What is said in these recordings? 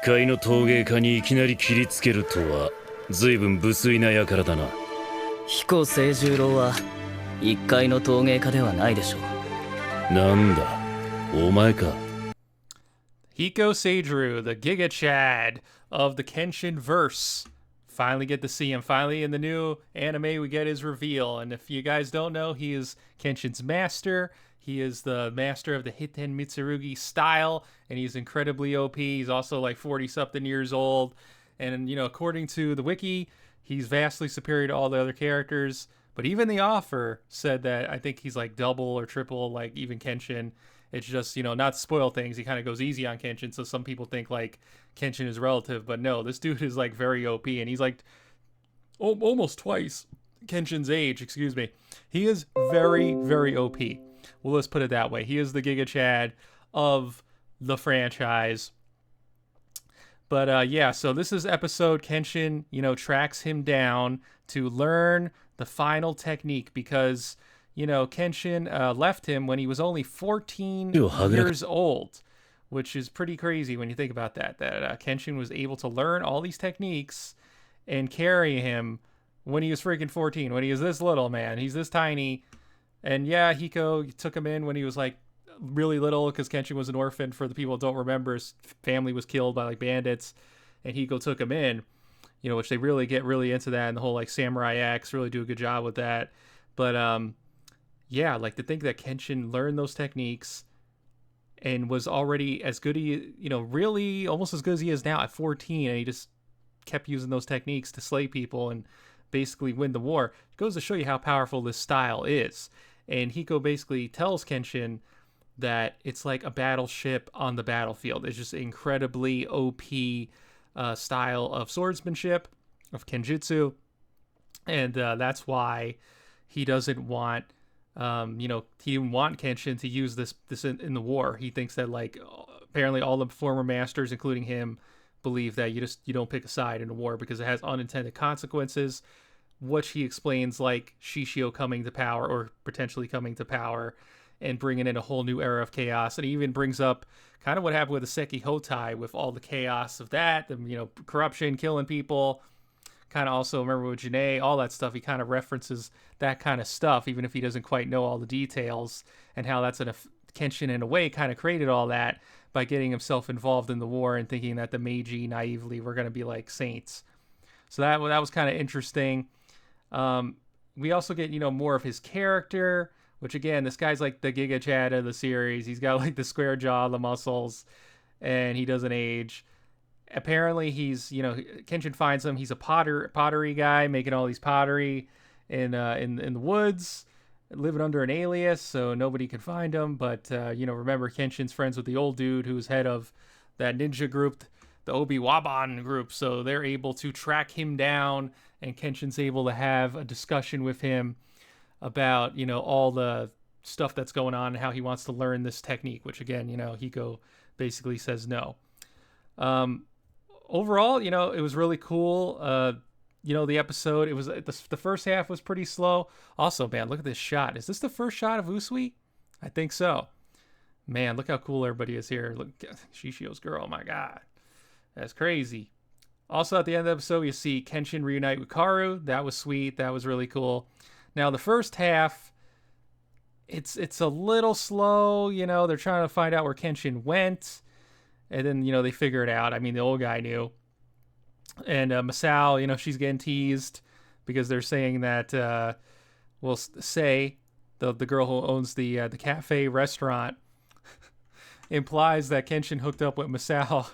階の陶芸家にいきなり切りつけるとは随分無粋な輩だな。彦清十郎は一階の陶芸家ではないでしょう。なんだお前か。 Hiko Seijiro, the Giga Chad of the Kenshin verse. Finally get to see him. Finally in the new anime we get his reveal. And if you guys don't know, he is Kenshin's master. He is the master of the Hiten Mitsurugi style, and he's incredibly OP. He's also like 40-something years old. And, you know, according to the wiki, he's vastly superior to all the other characters. But even the author said that I think he's like double or triple, like even Kenshin. It's just, you know, not to spoil things. He kind of goes easy on Kenshin, so some people think like Kenshin is relative. But no, this dude is like very OP, and he's like almost twice Kenshin's age, excuse me. He is very, very OP. Well, let's put it that way. He is the Giga Chad of the franchise. But yeah, so this is episode Kenshin, you know, tracks him down to learn the final technique because, you know, Kenshin left him when he was only 14 years old, which is pretty crazy when you think about that, that Kenshin was able to learn all these techniques and carry him when he was freaking 14, when he was this little, man. He's this tiny. And yeah, Hiko took him in when he was like really little because Kenshin was an orphan. For the people who don't remember, his family was killed by like bandits, and Hiko took him in, you know, which they really get really into that, and the whole like Samurai X really do a good job with that. But yeah, like to think that Kenshin learned those techniques and was already as good, you know, really almost as good as he is now at 14, and he just kept using those techniques to slay people and basically win the war. It goes to show you how powerful this style is. And Hiko basically tells Kenshin that it's like a battleship on the battlefield. It's just incredibly OP style of swordsmanship, of kenjutsu, and that's why he doesn't want, you know, he didn't want Kenshin to use this in the war. He thinks that like apparently all the former masters, including him, believe that you don't pick a side in a war because it has unintended consequences, which he explains like Shishio coming to power or potentially coming to power and bringing in a whole new era of chaos. And he even brings up kind of what happened with the Seki Hotai with all the chaos of that, the, you know, corruption, killing people. Kind of also remember with Janae, all that stuff. He kind of references that kind of stuff, even if he doesn't quite know all the details, and how that's Kenshin in a way kind of created all that by getting himself involved in the war and thinking that the Meiji naively were going to be like saints. So that was kind of interesting. We also get, you know, more of his character, which again, this guy's like the Giga Chad of the series. He's got like the square jaw, the muscles, and he doesn't age. Apparently he's, you know, Kenshin finds him. He's a pottery guy making all these pottery in the woods, living under an alias, so nobody can find him. But you know, remember Kenshin's friends with the old dude who's head of that ninja group, the Obi-Waban group, so they're able to track him down, and Kenshin's able to have a discussion with him about, you know, all the stuff that's going on and how he wants to learn this technique, which again, you know, Hiko basically says no. Overall, you know, it was really cool. You know, the episode, it was the first half was pretty slow. Also, man, look at this shot. Is this the first shot of Usui? I think so. Man, look how cool everybody is here. Look, Shishio's girl, my God. That's crazy. Also, at the end of the episode, you see Kenshin reunite with Karu. That was sweet. That was really cool. Now, the first half, it's a little slow. You know, they're trying to find out where Kenshin went. And then, you know, they figure it out. I mean, the old guy knew. And Masao, you know, she's getting teased because they're saying that, well, say the girl who owns the cafe restaurant implies that Kenshin hooked up with Masao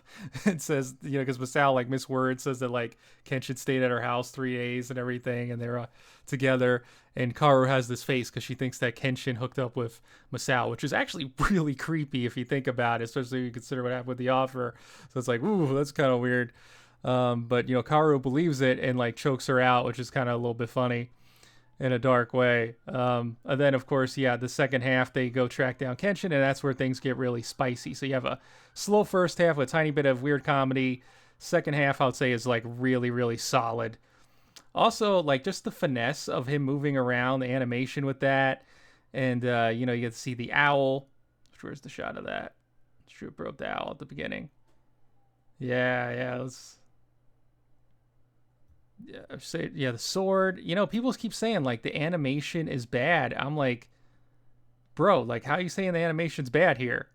and says, you know, because Masao like misword says that like Kenshin stayed at her house 3 days and everything, and they're together. And Karu has this face because she thinks that Kenshin hooked up with Masao, which is actually really creepy if you think about it, especially if you consider what happened with the offer. So it's like, ooh, that's kind of weird. But you know, Karu believes it and like chokes her out, which is kind of a little bit funny in a dark way. And then of course, yeah, the second half they go track down Kenshin, and that's where things get really spicy. So you have a slow first half with a tiny bit of weird comedy. Second half, I would say, is like really, really solid. Also, like just the finesse of him moving around, the animation with that, and you know, you get to see the owl. Where's the shot of that? Trooper of the owl at the beginning. Yeah. Let's say the sword. You know, people keep saying like the animation is bad. I'm like, bro, like how are you saying the animation's bad here?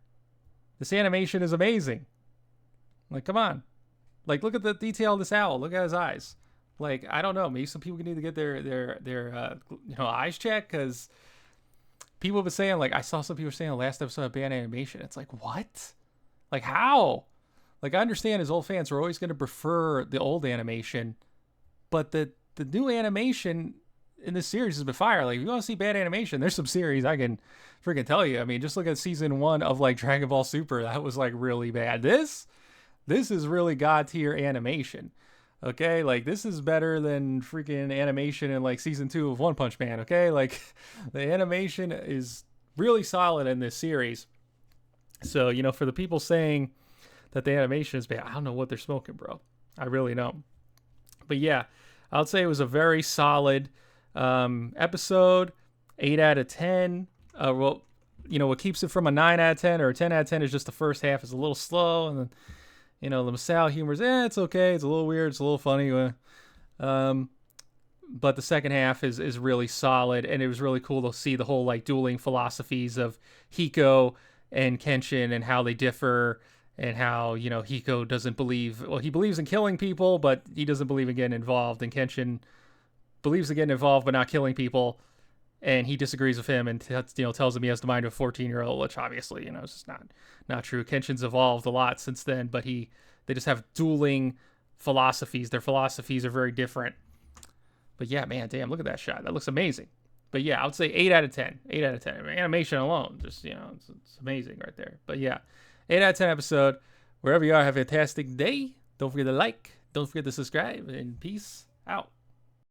This animation is amazing. Like, come on. Like, look at the detail of this owl. Look at his eyes. Like, I don't know. Maybe some people need to get their eyes checked, because people have been saying, like, I saw some people saying the last episode of bad animation. It's like, what? Like, how? Like, I understand as old fans, we're always going to prefer the old animation, but the new animation in this series has been fire. Like, if you want to see bad animation, there's some series I can freaking tell you. I mean, just look at season 1 of like Dragon Ball Super. That was like really bad. This is really god tier animation. Okay, like this is better than freaking animation in like season 2 of One Punch Man. Okay, like the animation is really solid in this series. So, you know, for the people saying that the animation is bad, I don't know what they're smoking, bro. I really don't. But yeah, I'll say it was a very solid episode. 8 out of 10. Well, you know, what keeps it from a 9 out of 10 or a 10 out of 10 is just the first half is a little slow, and then, you know, the Masao humor is, it's okay. It's a little weird. It's a little funny. But the second half is really solid, and it was really cool to see the whole like dueling philosophies of Hiko and Kenshin and how they differ, and how, you know, Hiko doesn't believe, well, he believes in killing people, but he doesn't believe in getting involved, and Kenshin believes in getting involved but not killing people, and he disagrees with him and tells him he has the mind of a 14-year-old, which obviously, you know, is just not true. Kenshin's evolved a lot since then, but they just have dueling philosophies. Their philosophies are very different. But yeah, man, damn, look at that shot. That looks amazing. But yeah, I would say 8 out of 10. 8 out of 10. I mean, animation alone, just, you know, it's amazing right there. But yeah, 8 out of 10 episode. Wherever you are, have a fantastic day. Don't forget to like. Don't forget to subscribe. And peace out.